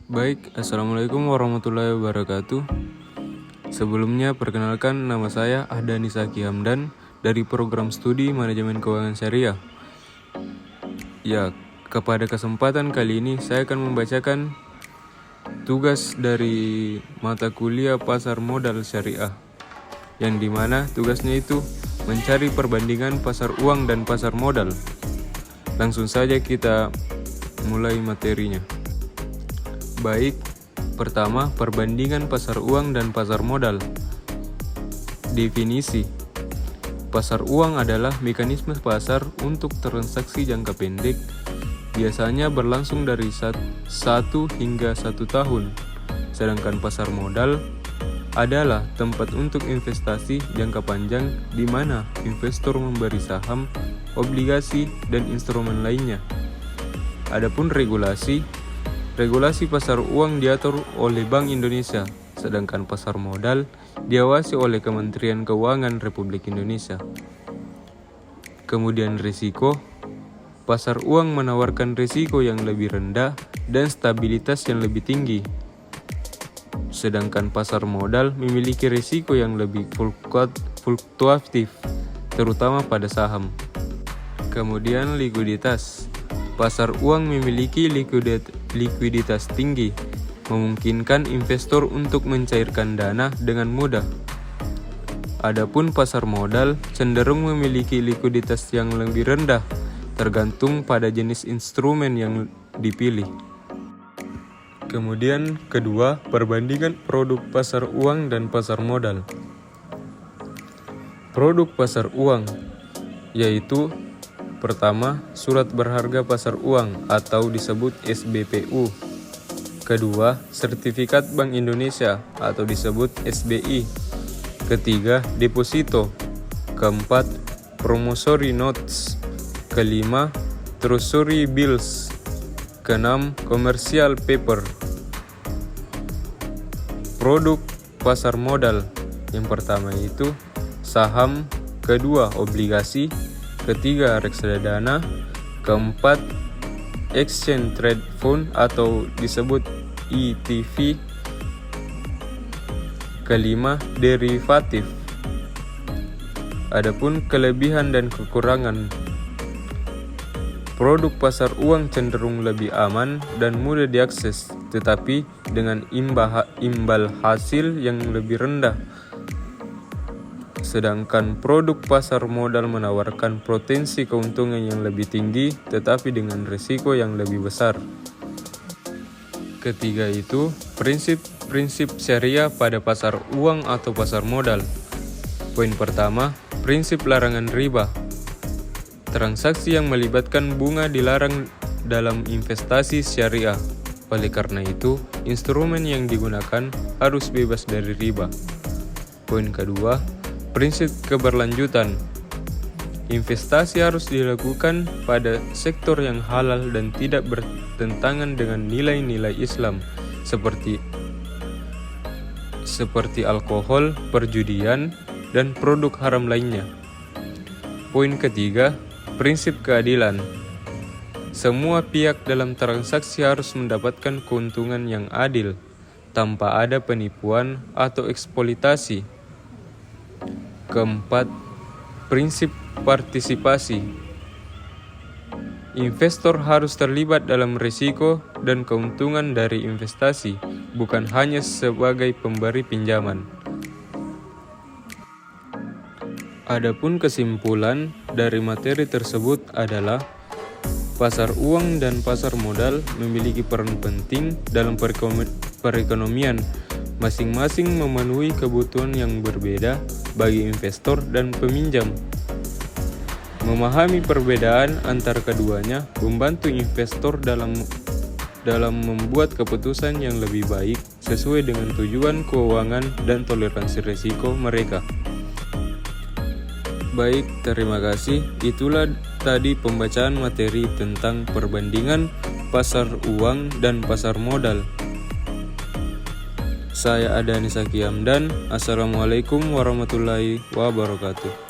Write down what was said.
Baik, Assalamualaikum warahmatullahi wabarakatuh. Sebelumnya, perkenalkan nama saya Ahdani Saki Hamdan dari Program Studi Manajemen Keuangan Syariah. Ya, kepada kesempatan kali ini saya akan membacakan tugas dari mata kuliah Pasar Modal Syariah, yang dimana tugasnya itu mencari perbandingan pasar uang dan pasar modal. Langsung saja kita mulai materinya. Baik, pertama, perbandingan pasar uang dan pasar modal. Definisi: pasar uang adalah mekanisme pasar untuk transaksi jangka pendek, biasanya berlangsung dari 1 hingga 1 tahun. Sedangkan pasar modal adalah tempat untuk investasi jangka panjang di mana investor memberi saham, obligasi, dan instrumen lainnya. Adapun regulasi pasar uang diatur oleh Bank Indonesia, sedangkan pasar modal diawasi oleh Kementerian Keuangan Republik Indonesia. Kemudian risiko: pasar uang menawarkan risiko yang lebih rendah dan stabilitas yang lebih tinggi, sedangkan pasar modal memiliki risiko yang lebih fluktuatif, terutama pada saham. Kemudian likuiditas: pasar uang memiliki likuiditas tinggi, memungkinkan investor untuk mencairkan dana dengan mudah. Adapun pasar modal cenderung memiliki likuiditas yang lebih rendah, tergantung pada jenis instrumen yang dipilih. Kemudian kedua, perbandingan produk pasar uang dan pasar modal. Produk pasar uang yaitu: pertama, surat berharga pasar uang atau disebut SBPU. Kedua, sertifikat Bank Indonesia atau disebut SBI. Ketiga, deposito. Keempat, promissory notes. Kelima, treasury bills. Keenam, commercial paper. Produk pasar modal yang pertama itu saham, kedua obligasi, ketiga reksadana, keempat exchange trade fund atau disebut ETF, kelima derivatif. Adapun kelebihan dan kekurangan: produk pasar uang cenderung lebih aman dan mudah diakses, tetapi dengan imbal hasil yang lebih rendah. Sedangkan produk pasar modal menawarkan potensi keuntungan yang lebih tinggi, tetapi dengan risiko yang lebih besar. Ketiga itu, prinsip syariah pada pasar uang atau pasar modal. Poin pertama, prinsip larangan riba. Transaksi yang melibatkan bunga dilarang dalam investasi syariah. Oleh karena itu, instrumen yang digunakan harus bebas dari riba. Poin kedua, prinsip keberlanjutan. Investasi harus dilakukan pada sektor yang halal dan tidak bertentangan dengan nilai-nilai Islam seperti alkohol, perjudian, dan produk haram lainnya. Poin ketiga, prinsip keadilan. Semua pihak dalam transaksi harus mendapatkan keuntungan yang adil tanpa ada penipuan atau eksploitasi. Keempat, prinsip partisipasi. Investor harus terlibat dalam risiko dan keuntungan dari investasi, bukan hanya sebagai pemberi pinjaman. Adapun kesimpulan dari materi tersebut adalah pasar uang dan pasar modal memiliki peran penting dalam perekonomian. Masing-masing memenuhi kebutuhan yang berbeda bagi investor dan peminjam. Memahami perbedaan antara keduanya membantu investor dalam membuat keputusan yang lebih baik sesuai dengan tujuan keuangan dan toleransi risiko mereka. Baik, terima kasih. Itulah tadi pembacaan materi tentang perbandingan pasar uang dan pasar modal. Saya Ahdani Saki Hamdan. Assalamualaikum warahmatullahi wabarakatuh.